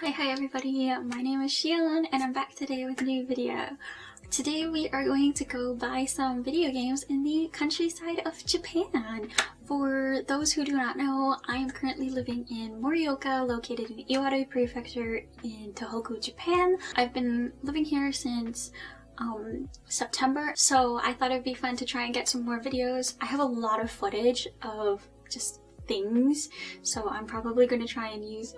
Hi everybody, my name is Shion and I'm back today with a new video. Today we are going to go buy some video games in the countryside of Japan. For those who do not know, I am currently living in Morioka, located in Iwate Prefecture in Tohoku, Japan. I've been living here since September, so I thought it'd be fun to try and get some more videos. I have a lot of footage of just things, so I'm probably going to try and use,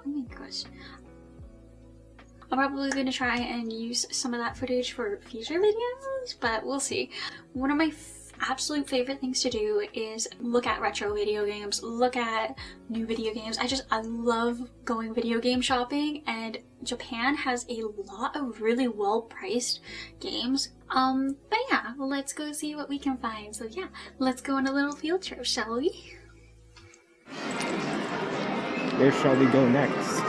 I'm probably going to try and use some of that footage for future videos, but we'll see. One of my absolute favorite things to do is look at retro video games, look at new video games. I love going video game shopping, and Japan has a lot of really well-priced games. But yeah, let's go see what we can find. So yeah, let's go on a little field trip, shall we? Where shall we go next?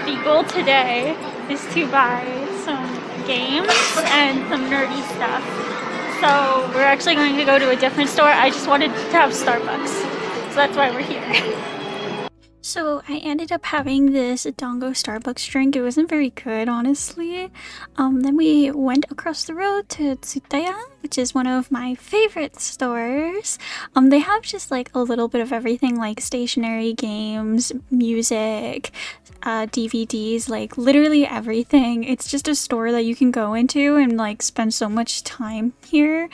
The goal today is to buy some games and some nerdy stuff. So we're actually going to go to a different store. I just wanted to have Starbucks, so that's why we're here. So I ended up having this Dango Starbucks drink. It wasn't very good, honestly. Then we went across the road to Tsutaya, which is one of my favorite stores. They have just like a little bit of everything, like stationery, games, music, DVDs, like literally everything. It's just a store that you can go into and like spend so much time here.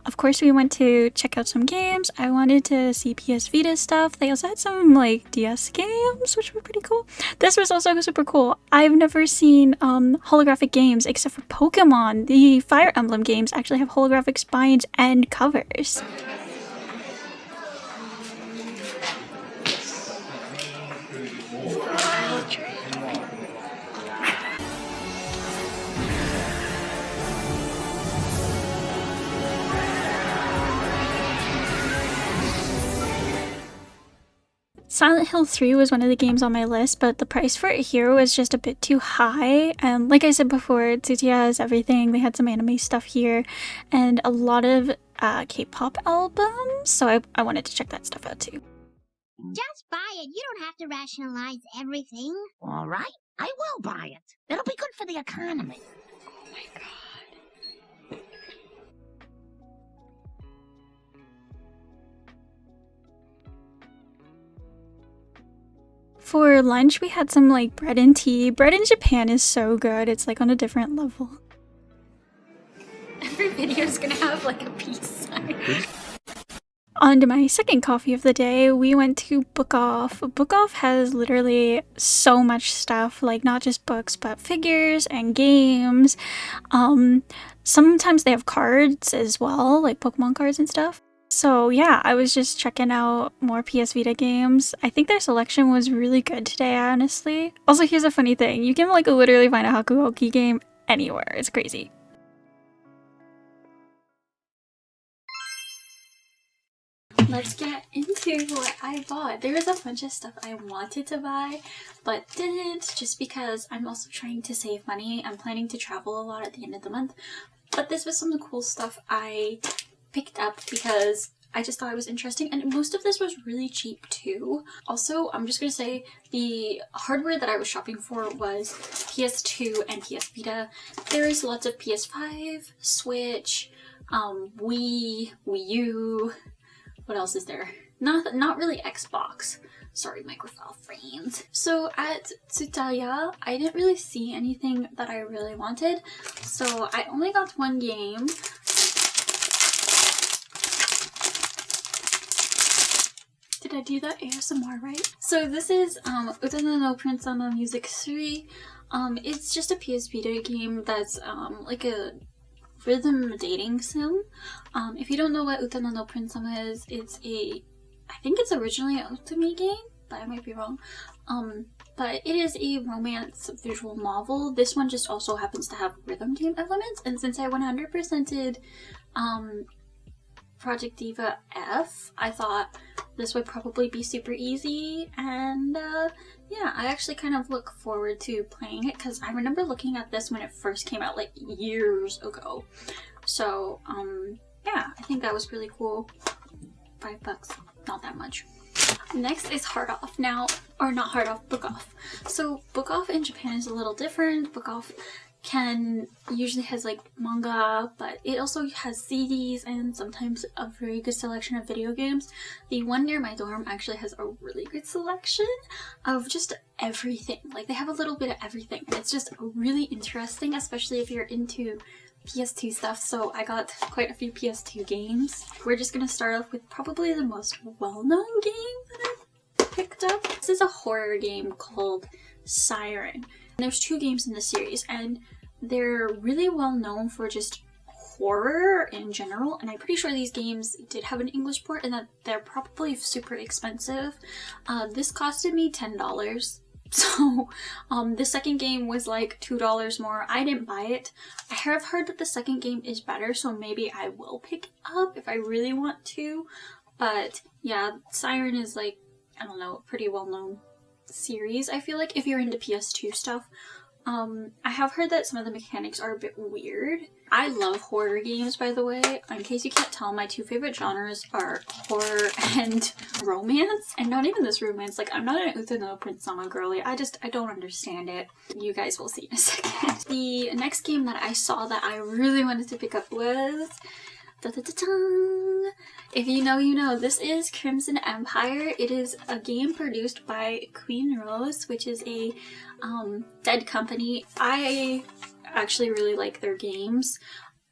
Of course, we went to check out some games. I wanted to see PS Vita stuff. They also had some like DS games, which were pretty cool. This was also super cool. I've never seen holographic games except for Pokemon. The Fire Emblem games actually have holographic spines and covers. Silent Hill 3 was one of the games on my list, but the price for it here was just a bit too high. And like I said before, Tsutaya has everything. They had some anime stuff here and a lot of K-pop albums, so I wanted to check that stuff out too. Just buy it. You don't have to rationalize everything. All right, I will buy it. It'll be good for the economy. Oh my god. For lunch, we had some like bread and tea. Bread in Japan is so good. It's like on a different level. Every video is gonna have like a peace sign. On to my second coffee of the day, we went to Book Off. Book Off has literally so much stuff, like not just books, but figures and games. Sometimes they have cards as well, like Pokemon cards and stuff. So yeah, I was just checking out more PS Vita games. I think their selection was really good today, honestly. Also, here's a funny thing. You can like literally find a Hakuhoki game anywhere. It's crazy. Let's get into what I bought. There was a bunch of stuff I wanted to buy, but didn't, just because I'm also trying to save money. I'm planning to travel a lot at the end of the month. But this was some of the cool stuff I picked up because I just thought it was interesting, and most of this was really cheap too. Also, I'm just gonna say the hardware that I was shopping for was PS2 and PS Vita. There is lots of PS5, Switch, Wii, Wii U. What else is there? Not really Xbox. Sorry, microphone frames. So at Tsutaya, I didn't really see anything that I really wanted, so I only got one game. Did I do that ASMR right? So this is Utano no Prince-sama Music 3. It's just a PS Vita game that's like a rhythm dating sim. If you don't know what Utano no Prince-sama is, I think it's originally an Otome game, but I might be wrong. But it is a romance visual novel. This one just also happens to have rhythm game elements, and since I 100%ed Project Diva F, I thought this would probably be super easy, and yeah, I actually kind of look forward to playing it because I remember looking at this when it first came out like years ago. So yeah, I think that was really cool. $5, not that much. Next is Hard Off. Now, or not Hard Off, Book Off. So Book Off in Japan is a little different. Book Off usually has like manga, but it also has CDs and sometimes a very good selection of video games. The one near my dorm actually has a really good selection of just everything. Like they have a little bit of everything, and it's just really interesting, especially if you're into PS2 stuff. So I got quite a few PS2 games. We're just gonna start off with probably the most well-known game that I picked up. This is a horror game called Siren. There's 2 games in the series, and they're really well known for just horror in general, and I'm pretty sure these games did have an English port and that they're probably super expensive. This costed me $10, so the second game was like $2 more. I didn't buy it. I have heard that the second game is better, so maybe I will pick it up if I really want to, but yeah, Siren is like, I don't know, a pretty well-known series. I feel like if you're into PS2 stuff. I have heard that some of the mechanics are a bit weird. I love horror games, by the way. In case you can't tell, my 2 favorite genres are horror and romance. And not even this romance. Like, I'm not an Utano Prince Sama girly. I don't understand it. You guys will see in a second. The next game that I saw that I really wanted to pick up was... If you know, you know. This is Crimson Empire. It is a game produced by Queen Rose, which is a dead company. I actually really like their games.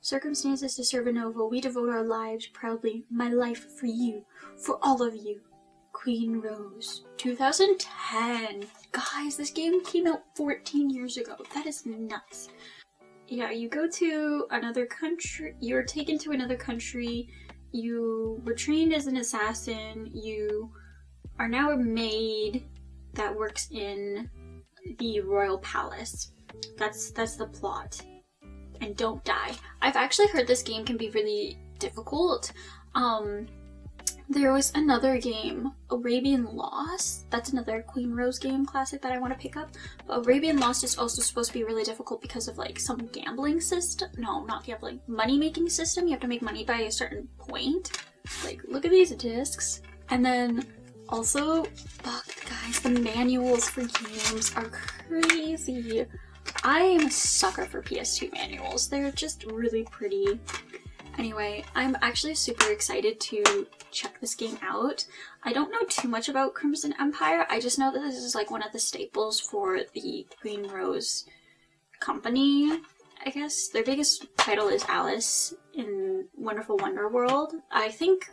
Circumstances to serve a novel. We devote our lives proudly. My life for you. For all of you. Queen Rose. 2010. Guys, this game came out 14 years ago. That is nuts. Yeah, you go to another country, you're taken to another country, you were trained as an assassin, you are now a maid that works in the royal palace. That's the plot. And don't die. I've actually heard this game can be really difficult. There was another game, Arabian Lost. That's another Queen Rose game classic that I want to pick up. But Arabian Lost is also supposed to be really difficult because of like some gambling system. No, not gambling. Money making system. You have to make money by a certain point. Like, look at these discs. And then also, fuck guys, the manuals for games are crazy. I am a sucker for PS2 manuals. They're just really pretty. Anyway, I'm actually super excited to check this game out. I don't know too much about Crimson Empire. I just know that this is like one of the staples for the Queen Rose company, I guess. Their biggest title is Alice in Wonderful Wonder World. I think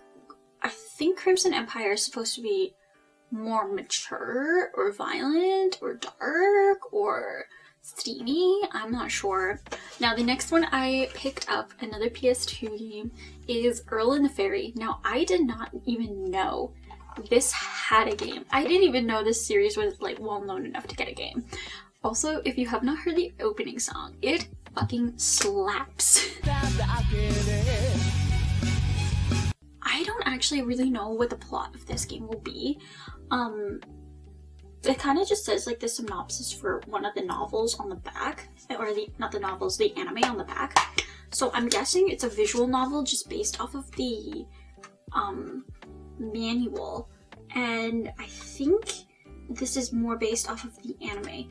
Crimson Empire is supposed to be more mature or violent or dark or steamy. I'm not sure. Now the next one I picked up, another PS2 game, is Earl and the Fairy. Now I did not even know this had a game. I didn't even know this series was like well known enough to get a game. Also, if you have not heard the opening song, it fucking slaps. I don't actually really know what the plot of this game will be. It kind of just says like the synopsis for one of the novels on the back, or not the novels, the anime on the back. So I'm guessing it's a visual novel just based off of the manual, and I think this is more based off of the anime,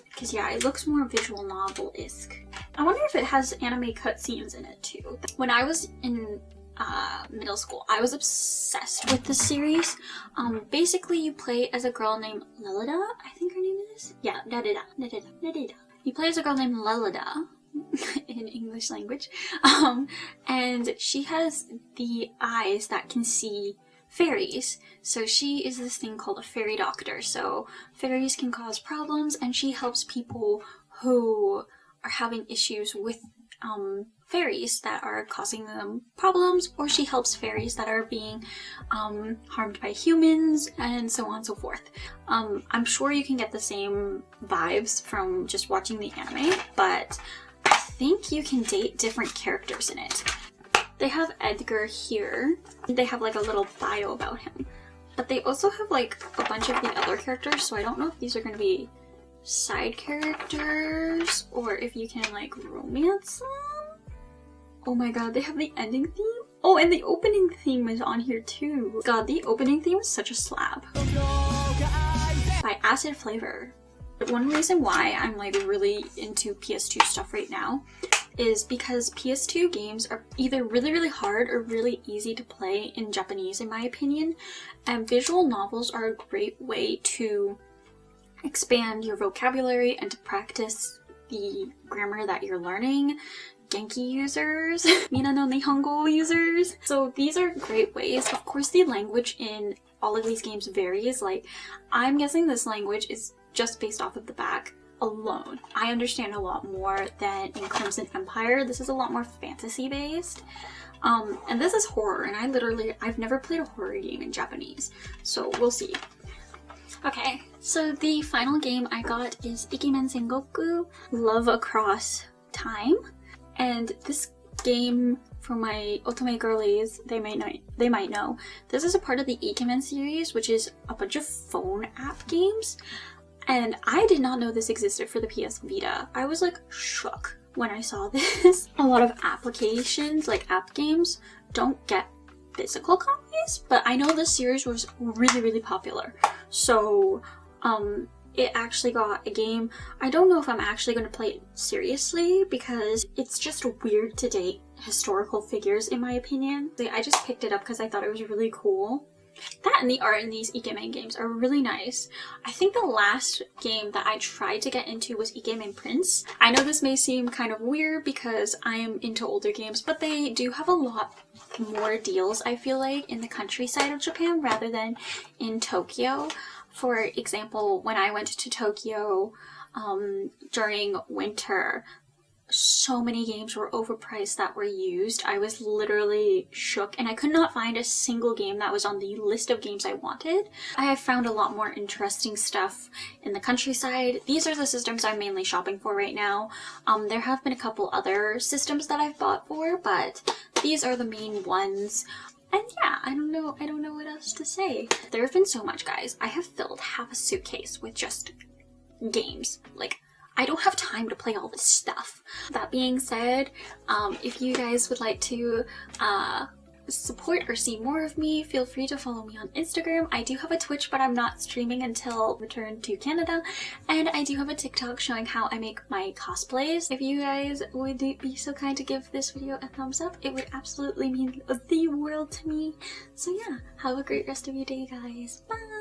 because yeah, it looks more visual novel-esque. I wonder if it has anime cutscenes in it too. When I was in middle school, I was obsessed with this series. Basically you play as a girl named Lelida, I think her name is? Yeah, Nerida. You play as a girl named Lelida in English language, and she has the eyes that can see fairies. So she is this thing called a fairy doctor. So fairies can cause problems, and she helps people who are having issues with fairies that are causing them problems, or she helps fairies that are being harmed by humans, and so on and so forth. I'm sure you can get the same vibes from just watching the anime, but I think you can date different characters in it. They have Edgar here. They have like a little bio about him, but they also have like a bunch of the other characters, so I don't know if these are going to be side characters or if you can like romance them. Oh my god, they have the ending theme? Oh, and the opening theme is on here too. God, the opening theme is such a slap. By Acid Flavor. One reason why I'm like really into PS2 stuff right now is because PS2 games are either really, really hard or really easy to play in Japanese, in my opinion. And visual novels are a great way to expand your vocabulary and to practice the grammar that you're learning. Genki users, Mina no Nihongo users. So these are great ways. Of course, the language in all of these games varies. Like, I'm guessing this language is just based off of the back alone. I understand a lot more than in Crimson Empire. This is a lot more fantasy based. And this is horror, and I've never played a horror game in Japanese. So we'll see. Okay, so the final game I got is Ikimmen Sengoku Love Across Time. And this game, for my otome girlies, they might know, this is a part of the Ikimmen series, which is a bunch of phone app games. And I did not know this existed for the PS Vita. I was like shook when I saw this. A lot of applications, like app games, don't get physical copies, but I know this series was really, really popular. So, it actually got a game. I don't know if I'm actually going to play it seriously because it's just weird to date historical figures, in my opinion. I just picked it up because I thought it was really cool. That and the art in these Ikimmen games are really nice. I think the last game that I tried to get into was Ikimmen Prince. I know this may seem kind of weird because I am into older games, but they do have a lot more deals, I feel like, in the countryside of Japan rather than in Tokyo. For example, when I went to Tokyo during winter, so many games were overpriced that were used. I was literally shook, and I could not find a single game that was on the list of games I wanted. I have found a lot more interesting stuff in the countryside. These are the systems I'm mainly shopping for right now. There have been a couple other systems that I've bought for, but these are the main ones. And yeah, I don't know what else to say. There have been so much, guys. I have filled half a suitcase with just games. Like, I don't have time to play all this stuff. That being said, if you guys would like to support or see more of me, feel free to follow me on Instagram. I do have a Twitch, but I'm not streaming until return to Canada. And I do have a TikTok showing how I make my cosplays. If you guys would be so kind to give this video a thumbs up, it would absolutely mean the world to me. So yeah, have a great rest of your day, guys. Bye!